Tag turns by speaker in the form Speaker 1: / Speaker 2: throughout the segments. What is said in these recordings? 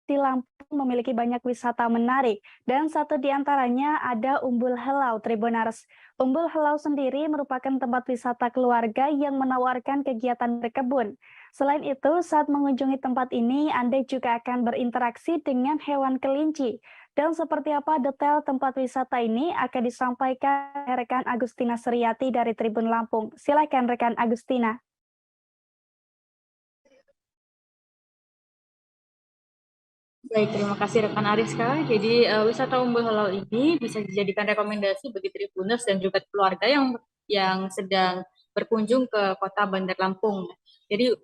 Speaker 1: di Lampung memiliki banyak wisata menarik, dan satu di antaranya ada Umbul Helau Tribunars. Umbul Helau sendiri merupakan tempat wisata keluarga yang menawarkan kegiatan berkebun. Selain itu, saat mengunjungi tempat ini, Anda juga akan berinteraksi dengan hewan kelinci. Dan seperti apa detail tempat wisata ini akan disampaikan rekan Agustina Suryati dari Tribun Lampung. Silakan rekan Agustina.
Speaker 2: Baik, terima kasih rekan Ariska. Jadi wisata Umbul Halau ini bisa dijadikan rekomendasi bagi Tribuners dan juga keluarga yang sedang berkunjung ke Kota Bandar Lampung. Jadi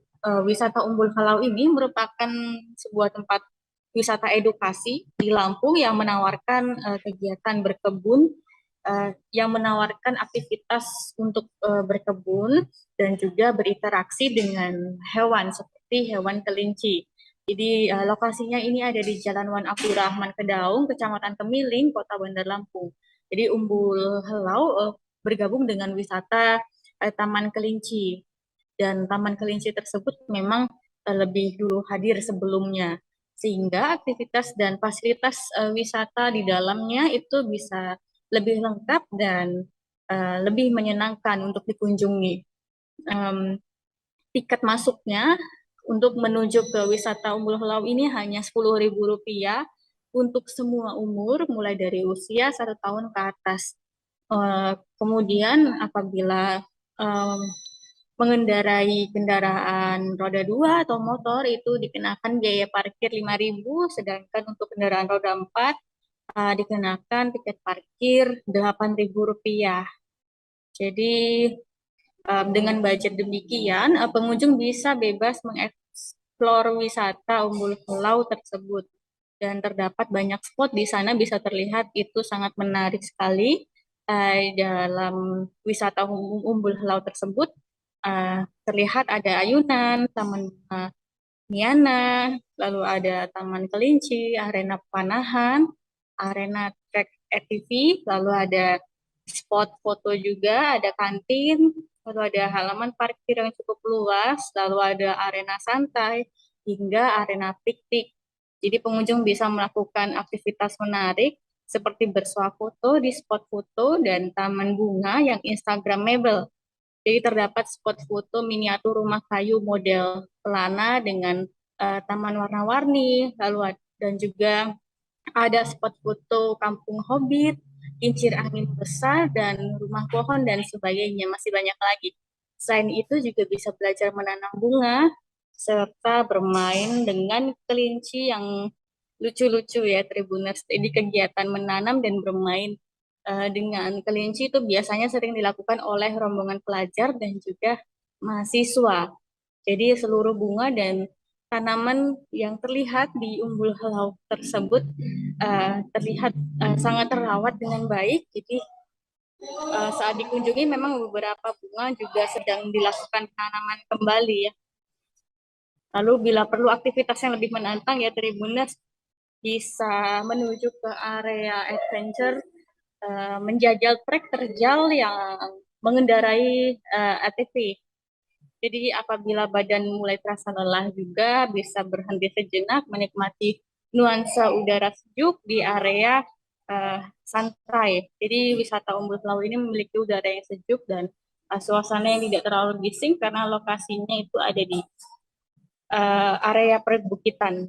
Speaker 2: wisata Umbul Halau ini merupakan sebuah tempat wisata edukasi di Lampung yang menawarkan kegiatan berkebun, yang menawarkan aktivitas untuk berkebun dan juga berinteraksi dengan hewan seperti hewan kelinci. Jadi lokasinya ini ada di Jalan Wan Abdurrahman Kedaung, Kecamatan Kemiling, Kota Bandar Lampung. Jadi Umbul Helau bergabung dengan wisata Taman Kelinci. Dan Taman Kelinci tersebut memang lebih dulu hadir sebelumnya. Sehingga aktivitas dan fasilitas wisata di dalamnya itu bisa lebih lengkap dan lebih menyenangkan untuk dikunjungi. Um, Tiket masuknya untuk menuju ke wisata Umbul Halau ini hanya Rp10.000 untuk semua umur, mulai dari usia 1 tahun ke atas. Kemudian apabila um, mengendarai kendaraan roda 2 atau motor itu dikenakan biaya parkir 5.000, sedangkan untuk kendaraan roda 4 dikenakan tiket parkir Rp8.000. Jadi dengan budget demikian, pengunjung bisa bebas mengeksplor wisata Umbul Pulau tersebut. Dan terdapat banyak spot di sana bisa terlihat itu sangat menarik sekali dalam wisata Umbul Pulau tersebut. Terlihat ada ayunan, taman Miana, lalu ada taman kelinci, arena panahan, arena trek ATV, lalu ada spot foto juga, ada kantin, lalu ada halaman parkir yang cukup luas, lalu ada arena santai, hingga arena piknik. Jadi pengunjung bisa melakukan aktivitas menarik seperti bersuah foto di spot foto dan taman bunga yang Instagramable. Jadi terdapat spot foto miniatur rumah kayu model pelana dengan taman warna-warni, lalu dan juga ada spot foto kampung Hobbit, kincir angin besar, dan rumah pohon, dan sebagainya. Masih banyak lagi. Selain itu juga bisa belajar menanam bunga, serta bermain dengan kelinci yang lucu-lucu ya, Tribuners. Jadi kegiatan menanam dan bermain dengan kelinci itu biasanya sering dilakukan oleh rombongan pelajar dan juga mahasiswa. Jadi seluruh bunga dan tanaman yang terlihat di Umbul Halau tersebut terlihat sangat terawat dengan baik. Jadi saat dikunjungi memang beberapa bunga juga sedang dilakukan penanaman kembali ya. Lalu bila perlu aktivitas yang lebih menantang ya Tribuners bisa menuju ke area adventure, menjajal trek terjal yang mengendarai ATV. Jadi apabila badan mulai terasa lelah juga bisa berhenti sejenak menikmati nuansa udara sejuk di area santai. Jadi wisata Umbul Halau ini memiliki udara yang sejuk dan suasana yang tidak terlalu bising karena lokasinya itu ada di area perbukitan.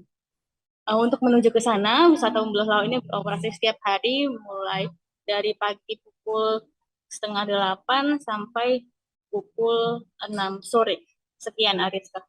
Speaker 2: Untuk menuju ke sana, wisata Umbul Halau ini beroperasi setiap hari mulai dari pagi pukul 7:30 sampai pukul 6 sore. Sekian, Ariska.